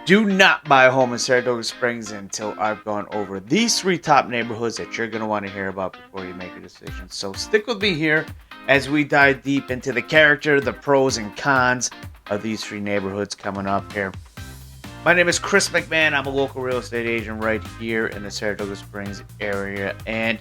Do not buy a home in Saratoga Springs until I've gone over these three top neighborhoods that you're going to want to hear about before you make a decision. So stick with me here as we dive deep into the character, the pros and cons of these three neighborhoods coming up here. My name is Chris McMahon. I'm a local real estate agent right here in the Saratoga Springs area. And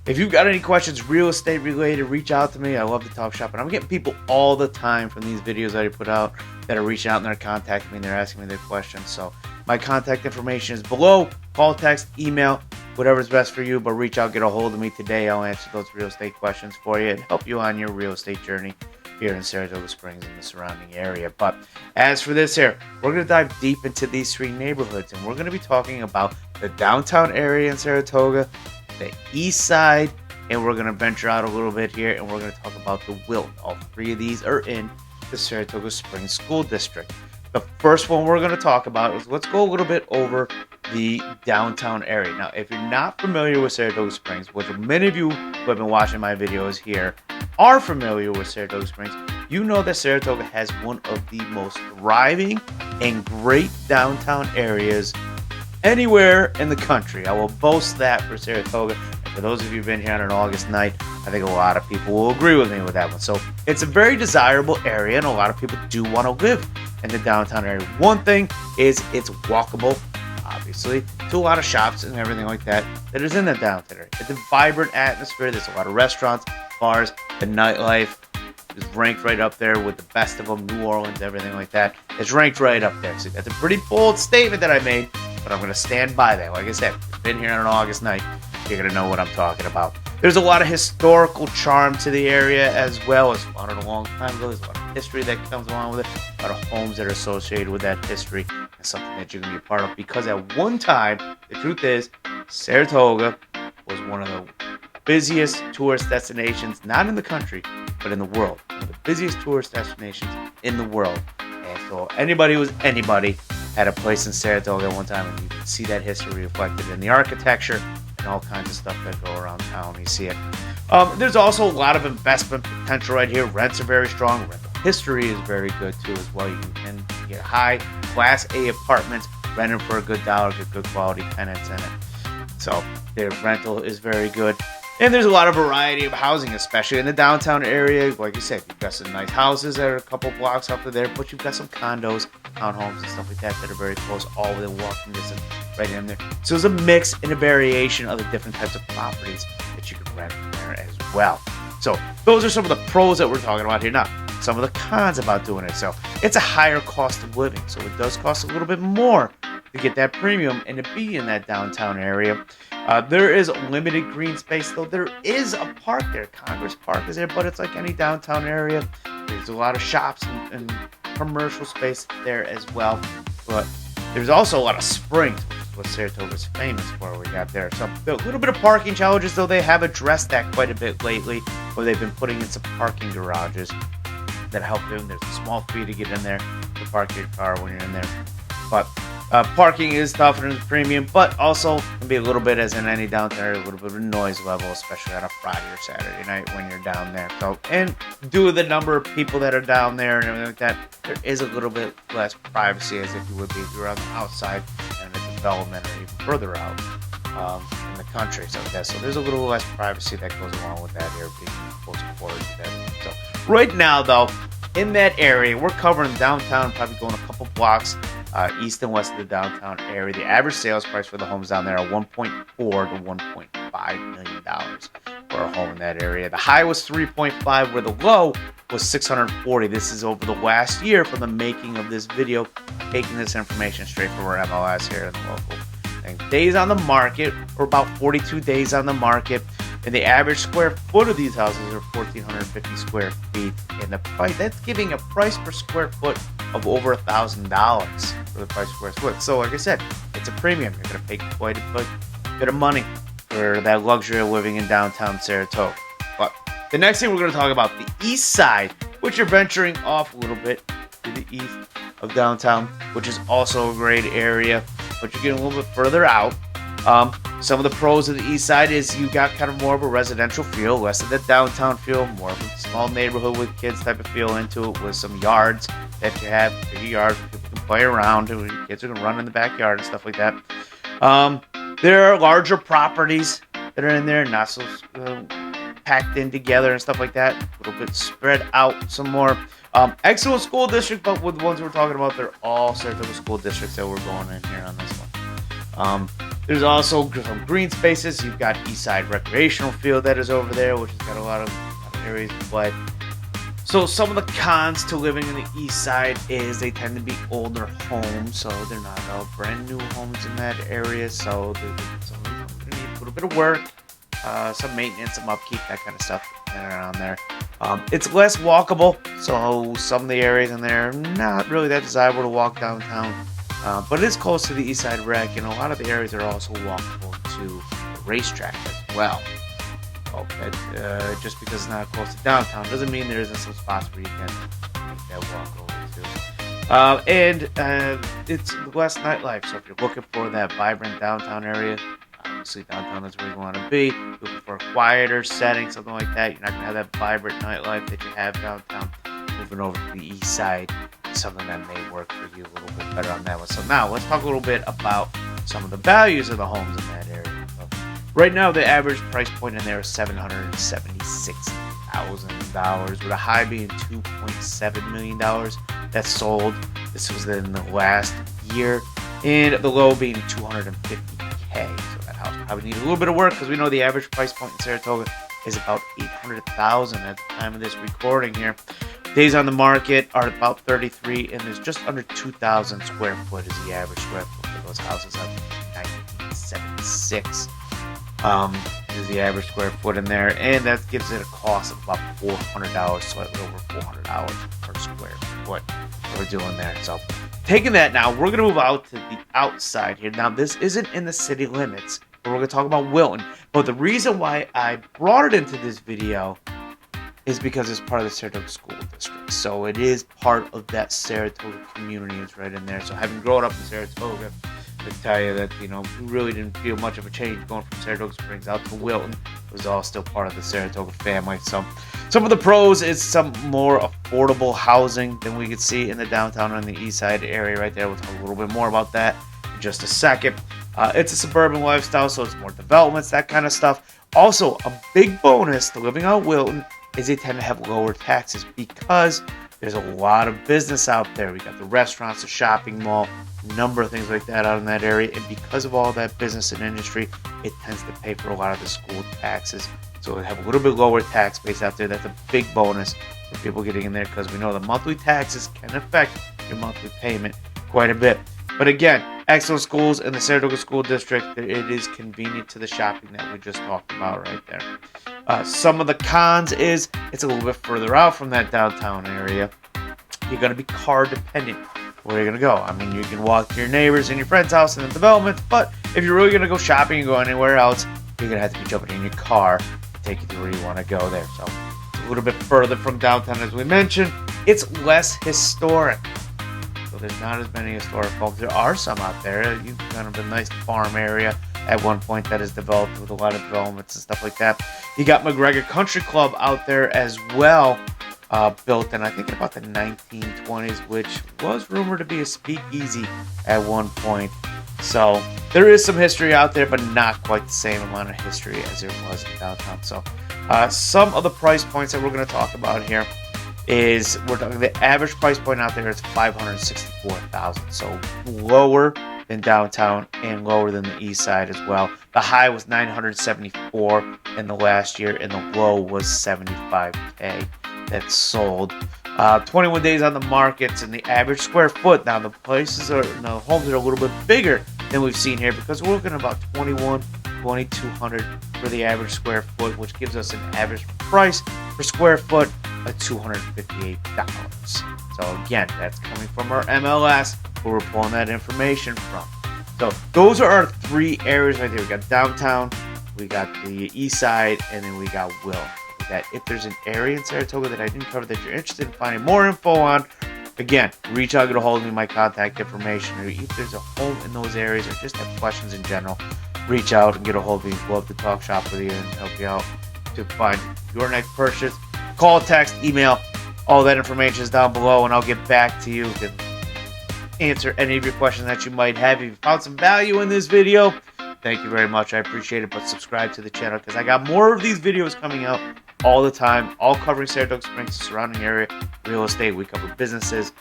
if you've got any questions real estate related, reach out to me. I love to talk shop. And I'm getting people all the time from these videos that I put out that are reaching out and they're contacting me and they're asking me their questions. So my contact information is below. Call, text, email, whatever's best for you. But reach out, get a hold of me today. I'll answer those real estate questions for you and help you on your real estate journey here in Saratoga Springs and the surrounding area. But as for this here, we're going to dive deep into these three neighborhoods. And we're going to be talking about the downtown area in Saratoga, the east side, and we're going to venture out a little bit here and we're going to talk about the Wilton. All three of these are in the Saratoga Springs School District. The first one we're going to talk about is, let's go a little bit over the downtown area. Now, if you're not familiar with Saratoga Springs, which many of you who have been watching my videos here are familiar with Saratoga Springs, you know that Saratoga has one of the most thriving and great downtown areas anywhere in the country. I will boast that for Saratoga. And for those of you who've been here on an August night, I think a lot of people will agree with me with that one. So it's a very desirable area, and a lot of people do want to live in the downtown area. One thing is it's walkable, obviously, to a lot of shops and everything like that that is in the downtown area. It's a vibrant atmosphere. There's a lot of restaurants, bars, the nightlife is ranked right up there with the best of them. New Orleans, everything like that. It's ranked right up there. So that's a pretty bold statement that I made, but I'm going to stand by that. Like I said, if you've been here on an August night, you're going to know what I'm talking about. There's a lot of historical charm to the area as well. It's founded a long time ago. There's a lot of history that comes along with it. A lot of homes that are associated with that history. And something that you're going to be a part of. Because at one time, the truth is, Saratoga was one of the busiest tourist destinations, not in the country, but in the world. One of the busiest tourist destinations in the world. And so anybody who's anybody had a place in Saratoga at one time, and you can see that history reflected in the architecture and all kinds of stuff that go around town. You see it. There's also a lot of investment potential right here. Rents are very strong. Rental history is very good too as well. You can get high Class A apartments rented for a good dollar, get good quality tenants in it. So their rental is very good. And there's a lot of variety of housing, especially in the downtown area. Like you said, you've got some nice houses that are a couple blocks up there, but you've got some condos, townhomes, and stuff like that that are very close, all within walking distance right in there. So there's a mix and a variation of the different types of properties that you can rent from there as well. So those are some of the pros that we're talking about here. Now, some of the cons about doing it. So it's a higher cost of living. So it does cost a little bit more to get that premium and to be in that downtown area. There is limited green space, though. There is a park there. Congress Park is there, but it's like any downtown area. There's a lot of shops and commercial space there as well. But there's also a lot of springs, which is what Saratoga's famous for. We got there. So a little bit of parking challenges, though they have addressed that quite a bit lately, where they've been putting in some parking garages that help them. There's a small fee to get in there to park your car when you're in there. But parking is tougher than the premium, but also can be a little bit, as in any downtown area, a little bit of a noise level, especially on a Friday or Saturday night when you're down there. So, and due to the number of people that are down there and everything like that, there is a little bit less privacy as if you would be if you were on the outside and the development or even further out in the country. So there's a little less privacy that goes along with that here, being close quarters to that. So right now, though, in that area, we're covering downtown, probably going a couple blocks east and west of the downtown area. The average sales price for the homes down there are $1.4 to $1.5 million for a home in that area. The high was 3.5, where the low was 640. This is over the last year from the making of this video, taking this information straight from our MLS here in the local thing. Days on the market, or about 42 days on the market. And the average square foot of these houses are 1,450 square feet. And the price, that's giving a price per square foot of over $1,000 for the price per square foot. So like I said, it's a premium. You're going to pay quite a bit of money for that luxury of living in downtown Saratoga. But the next thing we're going to talk about, the east side, which you're venturing off a little bit to the east of downtown, which is also a great area, but you're getting a little bit further out. Some of the pros of the east side is you got kind of more of a residential feel, less of the downtown feel, more of a small neighborhood with kids type of feel into it, with some yards that you have, bigger yards where people can play around. Kids are going to run in the backyard and stuff like that. There are larger properties that are in there, not so packed in together and stuff like that. A little bit spread out some more. Excellent school district, but with the ones we're talking about, they're all Saratoga school districts that we're going in here on this one. There's also some green spaces. You've got Eastside Recreational Field that is over there, which has got a lot of areas to play. So some of the cons to living in the east side is they tend to be older homes, so they're not all brand new homes in that area. So they're going to need a little bit of work, some maintenance, some upkeep, that kind of stuff around there. It's less walkable, so some of the areas in there are not really that desirable to walk downtown. But it is close to the East Side Rec, and a lot of the areas are also walkable to the racetrack as well. Just because it's not close to downtown doesn't mean there isn't some spots where you can make that walk over to. And it's less nightlife, so if you're looking for that vibrant downtown area, obviously downtown is where you want to be. Looking for a quieter setting, something like that, you're not going to have that vibrant nightlife that you have downtown. Moving over to the east side, something that may work for you a little bit better on that one. So now let's talk a little bit about some of the values of the homes in that area. So right now, the average price point in there is $776,000, with a high being $2.7 million that's sold. This was in the last year, and the low being $250K. So that house probably needs a little bit of work because we know the average price point in Saratoga is about $800,000 at the time of this recording here. Days on the market are about 33, and there's just under 2,000 square foot is the average square foot for those houses up in 1976. Is the average square foot in there, and that gives it a cost of about $400, slightly over $400 per square foot we're doing there. So taking that now, we're going to move out to the outside here. Now, this isn't in the city limits, but we're going to talk about Wilton. But the reason why I brought it into this video is because it's part of the Saratoga School District. So it is part of that Saratoga community. It's right in there. So having grown up in Saratoga, I can tell you that, we really didn't feel much of a change going from Saratoga Springs out to Wilton. It was all still part of the Saratoga family. So some of the pros is some more affordable housing than we could see in the downtown and the east side area right there. We'll talk a little bit more about that in just a second. It's a suburban lifestyle, so it's more developments, that kind of stuff. Also, a big bonus to living out Wilton is they tend to have lower taxes because there's a lot of business out there. We got the restaurants, the shopping mall, a number of things like that out in that area. And because of all that business and industry, it tends to pay for a lot of the school taxes. So they have a little bit lower tax base out there. That's a big bonus for people getting in there because we know the monthly taxes can affect your monthly payment quite a bit. But again, excellent schools in the Saratoga School District. It is convenient to the shopping that we just talked about right there. Some of the cons is it's a little bit further out from that downtown area. You're going to be car dependent. Where are you going to go? I mean, you can walk to your neighbors and your friend's house in the development, but if you're really going to go shopping and go anywhere else, you're going to have to be jumping in your car to take you to where you want to go there. So it's a little bit further from downtown, as we mentioned. It's less historic. So there's not as many historic homes. There are some out there. You've kind of a nice farm area at one point that is developed with a lot of developments and stuff like that. You got McGregor Country Club out there as well, built in, I think, about the 1920s, which was rumored to be a speakeasy at one point. So there is some history out there, but not quite the same amount of history as there was in downtown. So some of the price points that we're going to talk about here is we're talking the average price point out there is $564,000, so lower than downtown and lower than the east side as well. The high was $974 in the last year, and the low was $75K that sold. 21 days on the markets, and the average square foot. Now the homes are a little bit bigger than we've seen here because we're looking at about 2,200 for the average square foot, which gives us an average price per square foot of $258. So again, that's coming from our MLS, where we're pulling that information from. So those are our three areas right there. We got downtown, we got the east side, and then we got Will. That if there's an area in Saratoga that I didn't cover that you're interested in finding more info on, again, reach out, get a hold of me, my contact information, or if there's a home in those areas or just have questions in general, reach out and get a hold of me. We'd love to talk shop with you and help you out to find your next purchase. Call, text, email, all that information is down below, and I'll get back to you. answer any of your questions that you might have. If you found some value in this video, thank you very much. I appreciate it. But subscribe to the channel because I got more of these videos coming out all the time, all covering Saratoga Springs, surrounding area, real estate. We cover businesses.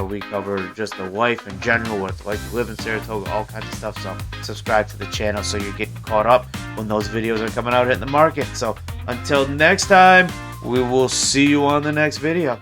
We cover just the life in general, what it's like to live in Saratoga, all kinds of stuff. So subscribe to the channel so you're getting caught up when those videos are coming out in the market. So until next time, we will see you on the next video.